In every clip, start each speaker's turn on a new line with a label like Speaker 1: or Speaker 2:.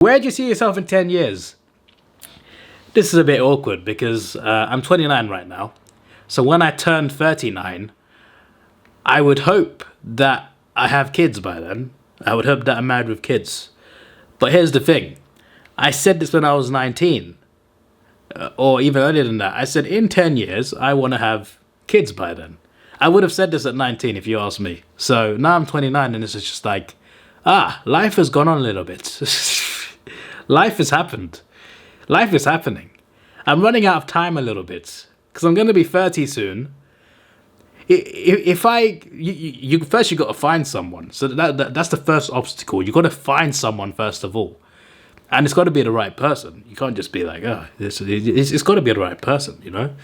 Speaker 1: Where do you see yourself in 10 years? This is a bit awkward because I'm 29 right now. So when I turn 39, I would hope that I have kids by then. I would hope that I'm married with kids. But here's the thing. I said this when I was 19. Or even earlier than that. I said in 10 years, I want to have kids by then. I would have said this at 19 if you asked me. So now I'm 29 and this is just like, life has gone on a little bit. Life has happened. Life is happening. I'm running out of time a little bit because I'm going to be 30 soon. If you first you got to find someone. So that's the first obstacle. You got to find someone first of all, and it's got to be the right person. You can't just be like, it's got to be the right person. You know,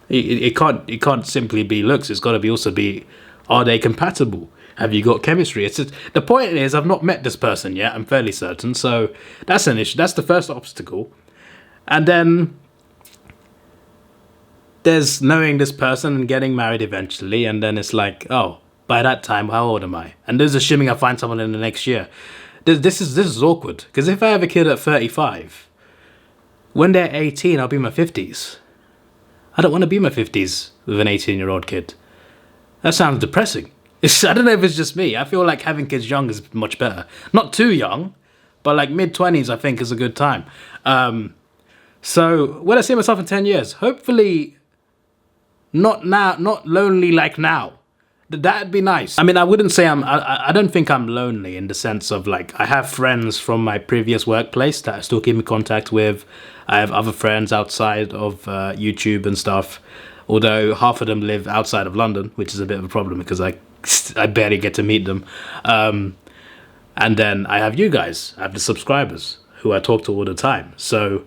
Speaker 1: it can't simply be looks. It's got to be also be, are they compatible? Have you got chemistry? It's just, the point is, I've not met this person yet. I'm fairly certain. So that's an issue. That's the first obstacle. And then there's knowing this person and getting married eventually. And then it's like, oh, by that time, how old am I? And this is assuming I find someone in the next year. This is awkward. Because if I have a kid at 35, when they're 18, I'll be in my 50s. I don't want to be in my 50s with an 18-year-old kid. That sounds depressing. I don't know if it's just me. I feel like having kids young is much better. Not too young, but like mid-20s I think is a good time. So when I see myself in 10 years, hopefully not now, not lonely like now. That'd be nice. I mean, I wouldn't say I don't think I'm lonely in the sense of like, I have friends from my previous workplace that I still keep in contact with. I have other friends outside of YouTube and stuff. Although half of them live outside of London, which is a bit of a problem because I barely get to meet them. And then I have you guys, I have the subscribers who I talk to all the time. So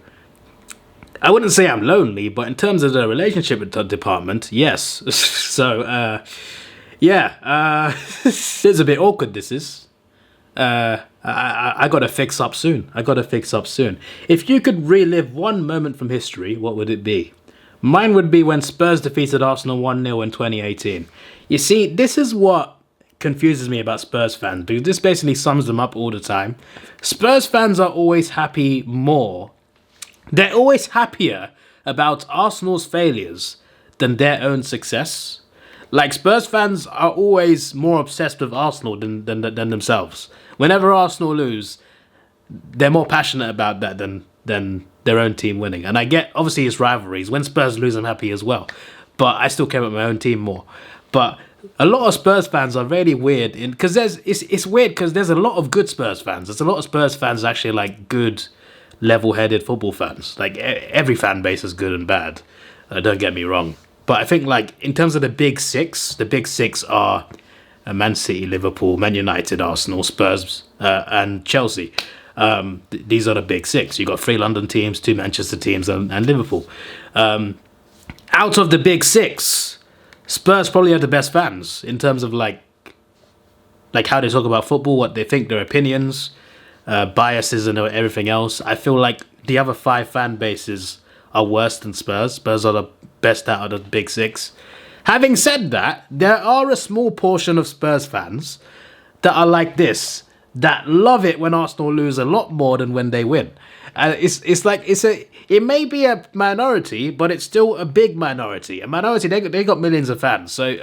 Speaker 1: I wouldn't say I'm lonely, but in terms of the relationship department, yes. So, it's a bit awkward, this is. I gotta fix up soon. If you could relive one moment from history, what would it be? Mine would be when Spurs defeated Arsenal 1-0 in 2018. You see, this is what confuses me about Spurs fans, because this basically sums them up all the time. Spurs fans are always happy more. They're always happier about Arsenal's failures than their own success. Like, Spurs fans are always more obsessed with Arsenal than themselves. Whenever Arsenal lose, they're more passionate about that than their own team winning. And I get, obviously, it's rivalries. When Spurs lose, I'm happy as well. But I still care about my own team more. But a lot of Spurs fans are really weird. Because it's weird because there's a lot of good Spurs fans. There's a lot of Spurs fans actually like good, level-headed football fans. Like, every fan base is good and bad. Don't get me wrong. But I think, like, in terms of the big six are Man City, Liverpool, Man United, Arsenal, Spurs, and Chelsea. These are the big six. You got 3 London teams, 2 Manchester teams, and Liverpool. Out of the big six, Spurs probably have the best fans in terms of like how they talk about football, what they think, their opinions, biases, and everything else. I feel like the other 5 fan bases are worse than Spurs. Spurs are the best out of the big six. Having said that, there are a small portion of Spurs fans that are like this, that love it when Arsenal lose a lot more than when they win. And it may be a minority, but it's still a big minority. A minority, they got millions of fans, so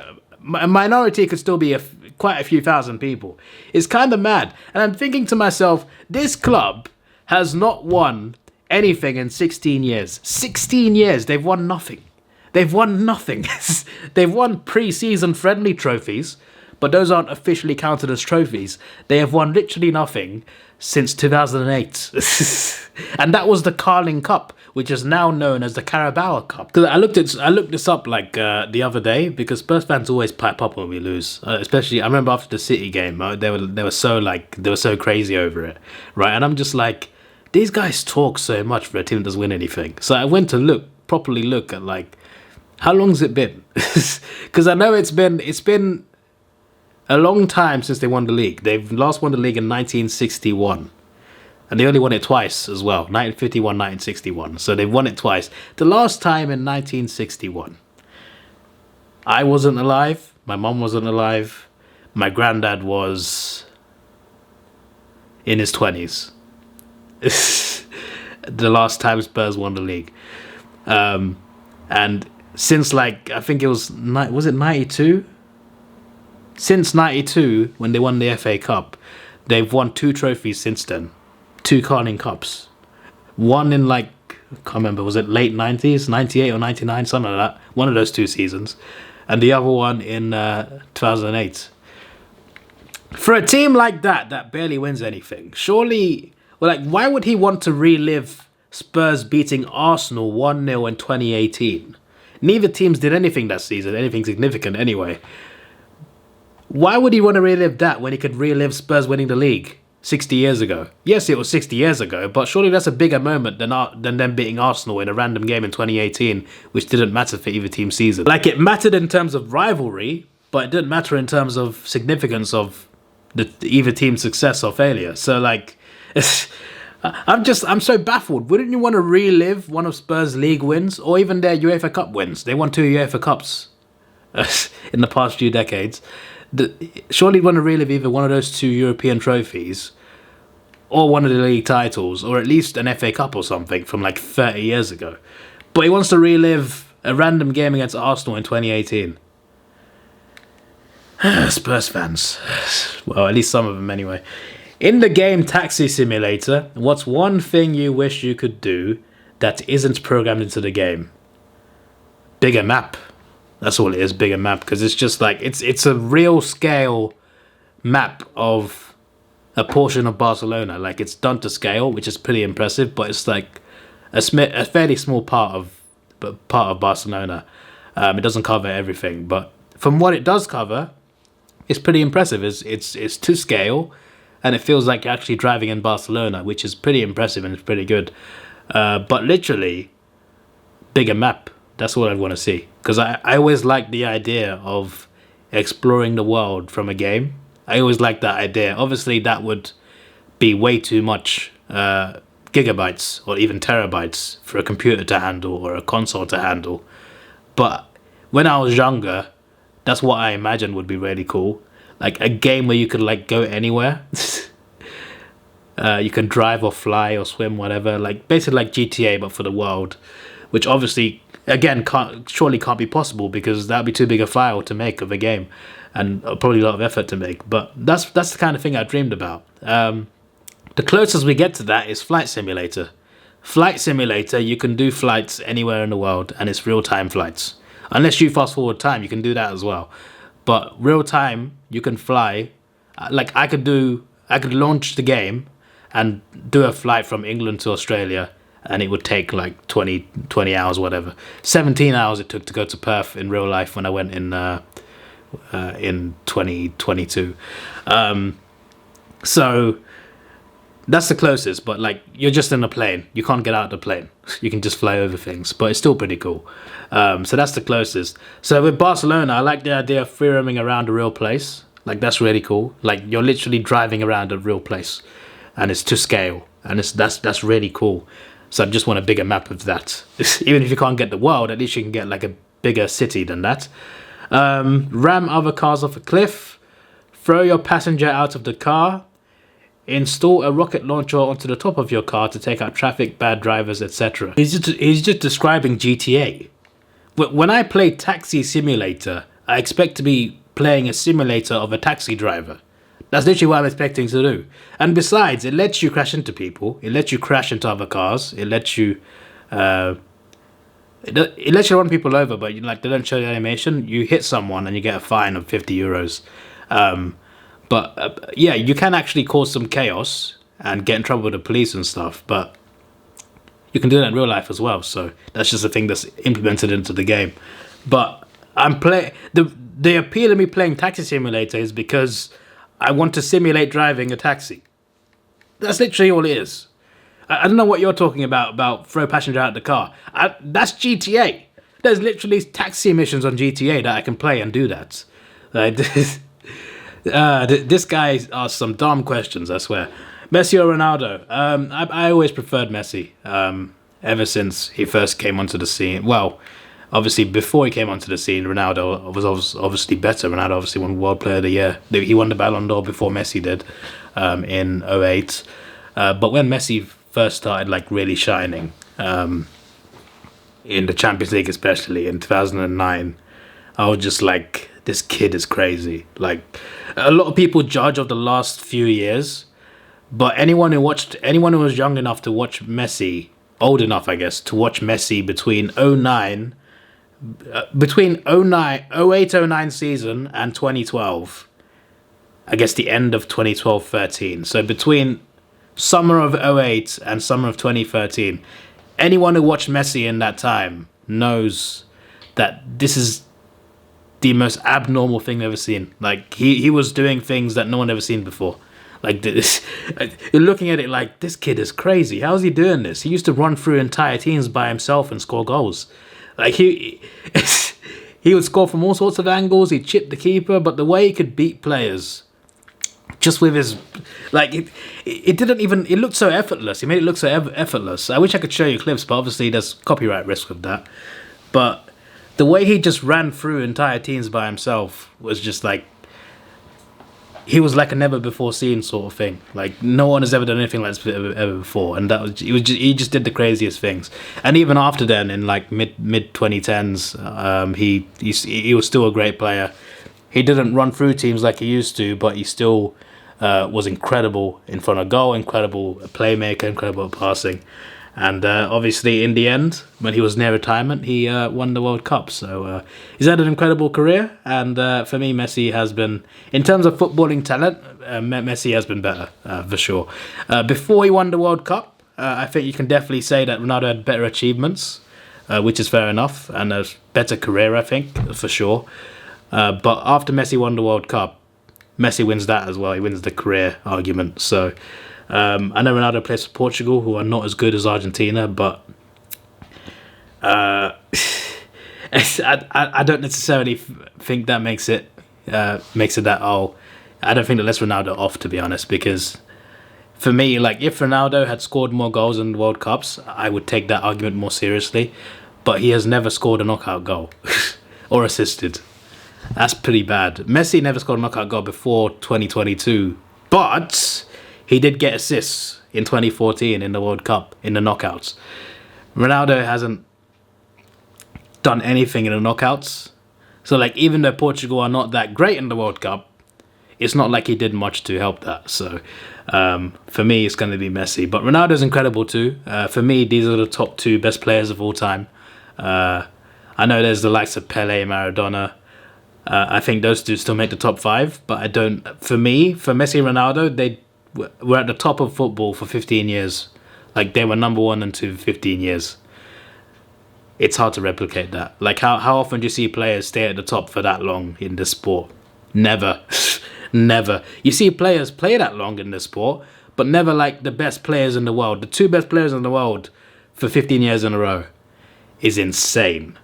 Speaker 1: a minority could still be quite a few thousand people. It's kind of mad. And I'm thinking to myself, this club has not won anything in 16 years. 16 years, they've won nothing. They've won nothing. They've won pre-season friendly trophies, but those aren't officially counted as trophies. They have won literally nothing since 2008. And that was the Carling Cup, which is now known as the Carabao Cup. Because I looked this up like the other day, because Spurs fans always pipe up when we lose. Especially, I remember after the City game, they were so crazy over it, right? And I'm just like, these guys talk so much for a team that doesn't win anything. So I went to properly look at like, how long's it been? Because I know it's been a long time since they won the league. They've last won the league in 1961. And they only won it twice as well. 1951, 1961. So they've won it twice. The last time in 1961. I wasn't alive. My mum wasn't alive. My granddad was in his 20s. The last time Spurs won the league. And since, like, I think it was it 92? Since 92, when they won the FA Cup, they've won 2 trophies since then. 2 Carling Cups. One in, like, I can't remember, was it late 90s? 98 or 99, something like that. One of those 2 seasons. And the other one in 2008. For a team like that barely wins anything, surely, well, like, why would he want to relive Spurs beating Arsenal 1-0 in 2018? Neither teams did anything that season, anything significant anyway. Why would he want to relive that when he could relive Spurs winning the league 60 years ago? Yes, it was 60 years ago, but surely that's a bigger moment than them beating Arsenal in a random game in 2018, which didn't matter for either team's season. Like, it mattered in terms of rivalry, but it didn't matter in terms of significance of either team's success or failure. So, like, I'm so baffled. Wouldn't you want to relive one of Spurs' league wins or even their UEFA Cup wins? They won 2 UEFA Cups in the past few decades. Surely you'd want to relive either one of those 2 European trophies or one of the league titles, or at least an FA Cup or something from like 30 years ago. But he wants to relive a random game against Arsenal in 2018. Spurs fans. Well, at least some of them anyway. In the game Taxi Simulator, what's one thing you wish you could do that isn't programmed into the game? Bigger map. That's all it is, bigger map, because it's just like, it's a real scale map of a portion of Barcelona. Like, it's done to scale, which is pretty impressive, but it's like a fairly small part of Barcelona. It doesn't cover everything, but from what it does cover, it's pretty impressive. It's to scale, and it feels like you're actually driving in Barcelona, which is pretty impressive and it's pretty good. But literally, bigger map. That's what I'd want to see. Because I always like the idea of exploring the world from a game. I always like that idea. Obviously, that would be way too much gigabytes or even terabytes for a computer to handle or a console to handle. But when I was younger, that's what I imagined would be really cool. Like a game where you could like go anywhere. You can drive or fly or swim, whatever. Like basically like GTA, but for the world. Which obviously, again, surely can't be possible because that'd be too big a file to make of a game, and probably a lot of effort to make. But that's the kind of thing I dreamed about. The closest we get to that is Flight Simulator. Flight Simulator, you can do flights anywhere in the world, and it's real-time flights. Unless you fast forward time, you can do that as well. But real time, you can fly. Like I could launch the game and do a flight from England to Australia, and it would take like 20 hours, whatever. 17 hours it took to go to Perth in real life when I went in 2022. So that's the closest, but like you're just in a plane. You can't get out of the plane. You can just fly over things, but it's still pretty cool. So that's the closest. So with Barcelona, I like the idea of free roaming around a real place. Like that's really cool. Like you're literally driving around a real place, and it's to scale, and that's really cool. So I just want a bigger map of that. Even if you can't get the world, at least you can get like a bigger city than that. Ram other cars off a cliff. Throw your passenger out of the car. Install a rocket launcher onto the top of your car to take out traffic, bad drivers, etc. He's just describing GTA. When I play Taxi Simulator, I expect to be playing a simulator of a taxi driver. That's literally what I'm expecting to do. And besides, it lets you crash into people. It lets you crash into other cars. It lets you run people over, but like they don't show the animation. You hit someone and you get a fine of 50 euros. But yeah, you can actually cause some chaos and get in trouble with the police and stuff. But you can do that in real life as well. So that's just a thing that's implemented into the game. But the appeal of me playing Taxi Simulator is because I want to simulate driving a taxi. That's literally all it is. I don't know what you're talking about throw passenger out of the car. That's GTA. There's literally taxi missions on GTA that I can play and do that. This guy asked some dumb questions, I swear. Messi or Ronaldo? I always preferred Messi ever since he first came onto the scene. Well, obviously, before he came onto the scene, Ronaldo was obviously better. Ronaldo obviously won World Player of the Year. He won the Ballon d'Or before Messi did in 2008. But when Messi first started like really shining, in the Champions League especially in 2009, I was just like, this kid is crazy. Like, a lot of people judge of the last few years, but anyone who was young enough to watch Messi, old enough I guess, to watch Messi between 08-09 season and 2012, I guess the end of 2012-13. So between summer of 08 and summer of 2013, anyone who watched Messi in that time knows that this is the most abnormal thing I've ever seen. Like, he was doing things that no one ever seen before. Like, this, you're looking at it like, this kid is crazy. How's he doing this? He used to run through entire teams by himself and score goals. Like, he would score from all sorts of angles. He'd chip the keeper, but the way he could beat players, just with his, like, it didn't even, it looked so effortless. He made it look so effortless. I wish I could show you clips, but obviously there's copyright risk with that. But the way he just ran through entire teams by himself was just like, he was like a never before seen sort of thing. Like, no one has ever done anything like this ever before, and he just did the craziest things. And even after then, in like mid 2010s, he was still a great player. He didn't run through teams like he used to, but he still was incredible in front of goal, incredible playmaker, incredible at passing. And obviously, in the end, when he was near retirement, he won the World Cup. So he's had an incredible career. And for me, Messi has been, in terms of footballing talent, Messi has been better, for sure. Before he won the World Cup, I think you can definitely say that Ronaldo had better achievements, which is fair enough, and a better career, I think, for sure. But after Messi won the World Cup, Messi wins that as well. He wins the career argument. So I know Ronaldo plays for Portugal, who are not as good as Argentina, but I don't necessarily think that makes it that, oh, I don't think that lets Ronaldo off, to be honest, because for me, like, if Ronaldo had scored more goals in the World Cups, I would take that argument more seriously, but he has never scored a knockout goal or assisted. That's pretty bad. Messi never scored a knockout goal before 2022, but he did get assists in 2014 in the World Cup, in the knockouts. Ronaldo hasn't done anything in the knockouts. So, like, even though Portugal are not that great in the World Cup, it's not like he did much to help that. So, for me, it's going to be Messi. But Ronaldo's incredible too. For me, these are the top two best players of all time. I know there's the likes of Pele, Maradona. I think those two still make the top five. But I don't... For me, for Messi and Ronaldo, they were at the top of football for 15 years. Like, they were number 1 and 2 for 15 years. It's hard to replicate that. Like, how often do you see players stay at the top for that long in this sport? Never. Never. You see players play that long in this sport, but never like the best players in the world. The 2 best players in the world for 15 years in a row is insane.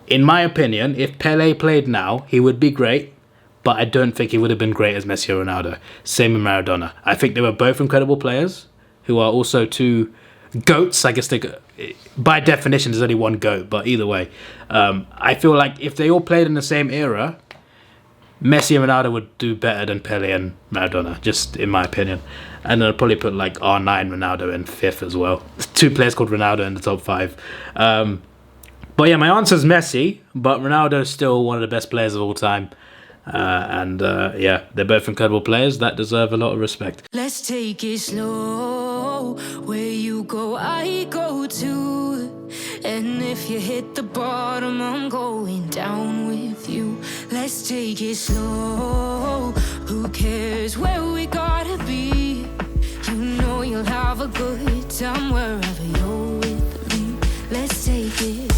Speaker 1: In my opinion, if Pele played now, he would be great, but I don't think he would have been great as Messi or Ronaldo. Same with Maradona. I think they were both incredible players who are also 2 GOATs. I guess by definition there's only one GOAT, but either way, I feel like if they all played in the same era, Messi and Ronaldo would do better than Pele and Maradona, just in my opinion. And I'd probably put like R9 Ronaldo in 5th as well. 2 players called Ronaldo in the top 5. But yeah, my answer is Messi, but Ronaldo is still one of the best players of all time. Yeah, they're both incredible players that deserve a lot of respect.
Speaker 2: Let's take it slow. Where you go, I go too. And if you hit the bottom, I'm going down with you. Let's take it slow. Who cares where we gotta be? You know you'll have a good time wherever you're with me. Let's take it